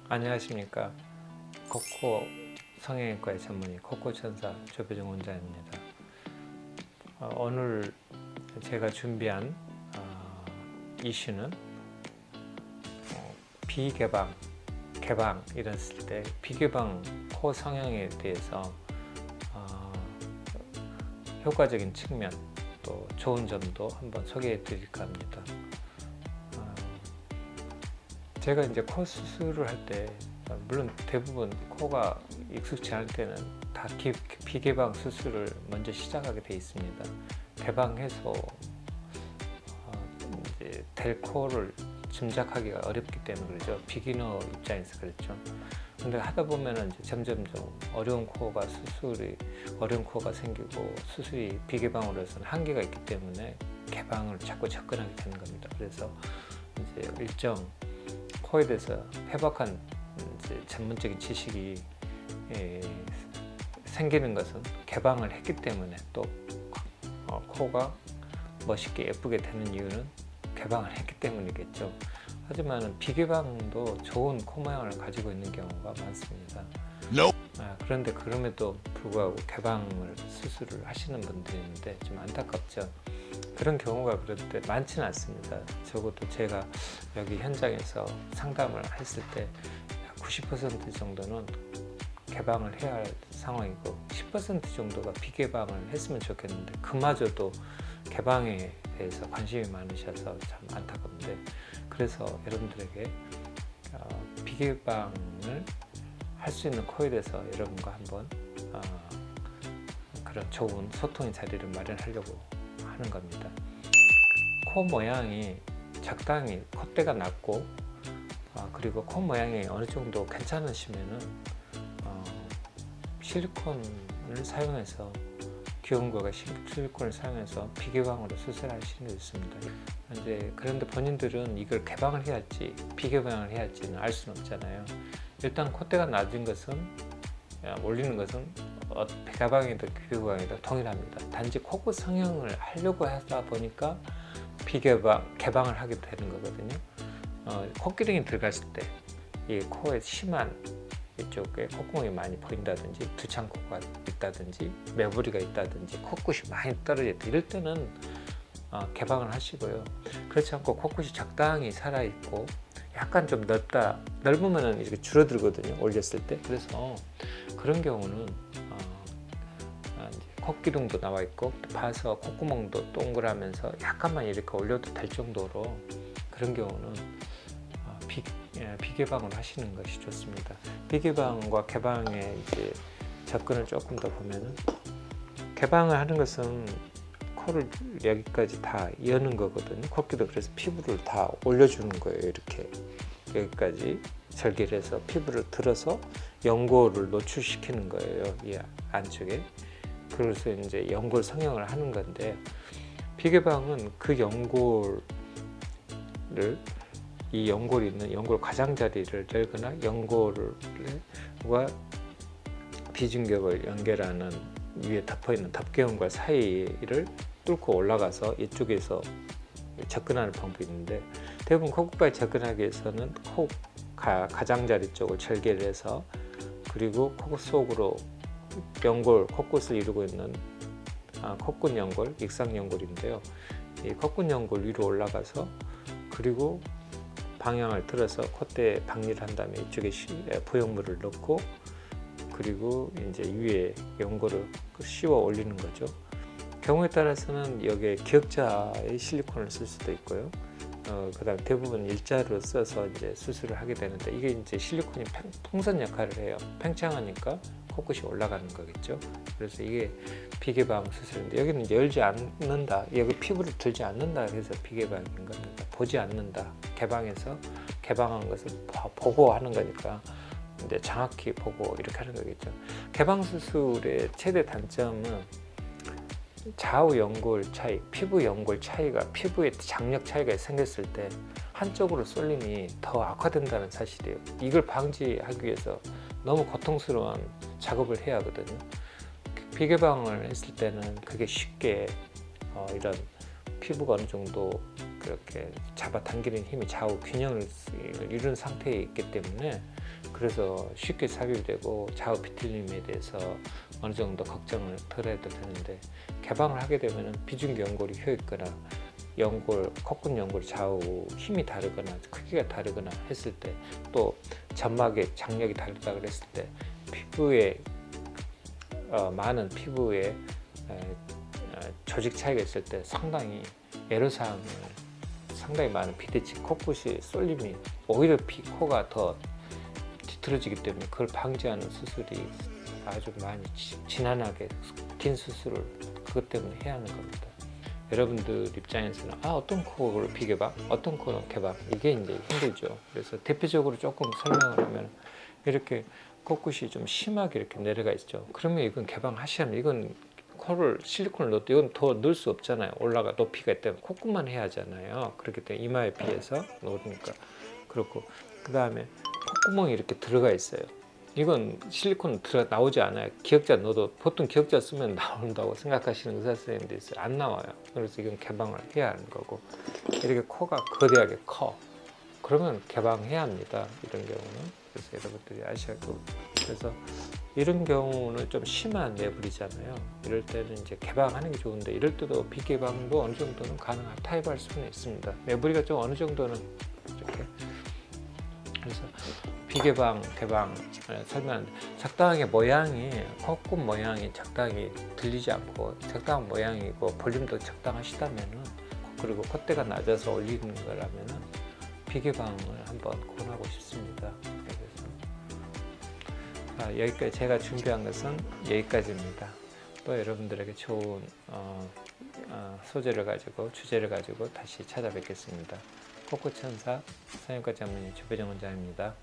안녕하십니까. 코코 성형외과의 전문의 코코천사 조배종 원장입니다. 오늘 제가 준비한 이슈는 비개방, 개방 이랬을 때 비개방 코 성형에 대해서 효과적인 측면 또 좋은 점도 한번 소개해 드릴까 합니다. 제가 이제 코 수술을 할 때 물론 대부분 코가 익숙치 않을 때는 다 비개방 수술을 먼저 시작하게 돼 있습니다. 개방해서 이제 될 코를 짐작하기가 어렵기 때문에 그렇죠. 비기너 입장에서 그렇죠. 근데 하다 보면은 이제 점점점 어려운 코가 생기고 수술이 비개방으로 해서는 한계가 있기 때문에 개방을 자꾸 접근하게 되는 겁니다. 그래서 이제 일정 코에 대해서 해박한 이제 전문적인 지식이 생기는 것은 개방을 했기 때문에 또 코가 멋있게 예쁘게 되는 이유는 개방을 했기 때문이겠죠. 하지만 비개방도 좋은 코 모양을 가지고 있는 경우가 많습니다. 그런데 그럼에도 불구하고 개방을 수술을 하시는 분들이 있는데 좀 안타깝죠. 그런 경우가 그런데 많지는 않습니다. 적어도 제가 여기 현장에서 상담을 했을 때 90% 정도는 개방을 해야 할 상황이고 10% 정도가 비개방을 했으면 좋겠는데 그마저도 개방에 대해서 관심이 많으셔서 참 안타깝는데, 그래서 여러분들에게 비개방을 할 수 있는 코에 대해서 여러분과 한번 그런 좋은 소통의 자리를 마련하려고 하는 겁니다. 코 모양이 적당히 콧대가 낮고 그리고 코 모양이 어느 정도 괜찮으시면은 실리콘을 사용해서 귀여운거가 실리콘을 사용해서 비개방으로 수술하시는 게 있습니다. 그런데 본인들은 이걸 개방을 해야 할지 비개방을 해야 할지는 알 수는 없잖아요. 일단 콧대가 낮은 것은 올리는 것은 개방이든 비개방이든 동일합니다. 단지 코끝 성형을 하려고 하다 보니까 개방을 하게 되는 거거든요. 코기름이 들어갔을 때 이 코에 심한 이쪽에 콧구멍이 많이 보인다든지 두창코가 있다든지 매부리가 있다든지 코끝이 많이 떨어져 있다 이럴 때는 개방을 하시고요. 그렇지 않고 코끝이 적당히 살아있고 약간 좀 넓으면 이렇게 줄어들거든요, 올렸을 때. 그래서 그런 경우는 콧기둥도 나와 있고 봐서 콧구멍도 동그라면서 약간만 이렇게 올려도 될 정도로 그런 경우는 비개방을 하시는 것이 좋습니다. 비개방과 개방의 이제 접근을 조금 더 보면은, 개방을 하는 것은 코를 여기까지 다 여는 거거든요. 코끼도 그래서 피부를 다 올려주는 거예요. 이렇게 여기까지 절개를 해서 피부를 들어서 연골을 노출시키는 거예요. 이 안쪽에. 그래서 이제 연골 성형을 하는 건데, 비개방은 그 연골을 이 연골이 있는 연골 가장자리를 열거나 연골과 비중격을 연결하는 위에 덮어있는 덮개연골 사이를 뚫고 올라가서 이쪽에서 접근하는 방법이 있는데, 대부분 콧구까지 접근하기 위해서는 코 가장자리 쪽을 절개를 해서 그리고 코 속으로 연골, 콧끝을 이루고 있는 콧근 연골, 익상 연골인데요. 이 콧근 연골 위로 올라가서 그리고 방향을 틀어서 콧대에 박리를 한 다음에 이쪽에 부용물을 넣고 그리고 이제 위에 연골을 씌워 올리는 거죠. 경우에 따라서는 여기에 기역자의 실리콘을 쓸 수도 있고요. 그다음 대부분 일자로 써서 이제 수술을 하게 되는데, 이게 이제 실리콘이 풍선 역할을 해요. 팽창하니까 코끝이 올라가는 거겠죠. 그래서 이게 비개방 수술인데, 여기는 이제 열지 않는다, 여기 피부를 들지 않는다 해서 비개방인 겁니다. 보지 않는다. 개방해서 개방한 것을 보고 하는 거니까 이제 정확히 보고 이렇게 하는 거겠죠. 개방 수술의 최대 단점은 좌우 연골 차이, 피부 연골 차이가, 피부의 장력 차이가 생겼을 때 한쪽으로 쏠림이 더 악화된다는 사실이에요. 이걸 방지하기 위해서 너무 고통스러운 작업을 해야 하거든요. 비개방을 했을 때는 그게 쉽게 이런 피부가 어느 정도 그렇게 잡아당기는 힘이 좌우 균형을 이룬 상태에 있기 때문에 그래서 쉽게 삽입되고 좌우 비틀림에 대해서 어느 정도 걱정을 덜 해도 되는데, 개방을 하게 되면 비중기 연골이 휘어 있거나 연골, 콧근 연골 좌우 힘이 다르거나 크기가 다르거나 했을 때, 또 점막의 장력이 다르다 그랬을 때 피부에 많은 피부에 조직 차이가 있을 때 상당히 애로사항을, 상당히 많은 비대칭, 코끝이 쏠림이, 오히려 코가 더 뒤틀어지기 때문에 그걸 방지하는 수술이 아주 많이 지난하게 긴 수술을 그것 때문에 해야 하는 겁니다. 여러분들 입장에서는 어떤 코를 비개방, 어떤 코는 개방, 이게 이제 힘들죠. 그래서 대표적으로 조금 설명을 하면, 이렇게 코끝이 좀 심하게 이렇게 내려가 있죠. 그러면 이건 개방하시면, 이건 코를 실리콘을 넣어도 이건 더 넣을 수 없잖아요. 올라가 높이가 있다면 콧구만 해야 하잖아요. 그렇기 때문에 이마에 비해서 놓으니까 그렇고, 그 다음에 콧구멍이 이렇게 들어가 있어요. 이건 실리콘 나오지 않아요. 기역자 넣어도, 보통 기역자 쓰면 나온다고 생각하시는 의사 선생님들이 있어요. 안 나와요. 그래서 이건 개방을 해야 하는 거고, 이렇게 코가 거대하게 커, 그러면 개방해야 합니다. 이런 경우는. 그래서 여러분들이 아셔야 하고, 그래서 이런 경우는 좀 심한 내불이잖아요. 이럴 때는 이제 개방하는 게 좋은데, 이럴 때도 비개방도 어느 정도는 타입할 수는 있습니다. 내부리가 좀 어느 정도는 이렇게. 그래서 비개방, 개방 설명, 적당하게 모양이, 콧끝 모양이 적당히 들리지 않고 적당한 모양이고 볼륨도 적당하시다면은, 그리고 콧대가 낮아서 올리는 거라면은 비개방을 한번 권하고 싶습니다. 그래서 여기까지 제가 준비한 것은 여기까지입니다. 또 여러분들에게 좋은 소재를 가지고, 주제를 가지고 다시 찾아뵙겠습니다. 코끝천사 성형외과 전문의 주배정 원장입니다.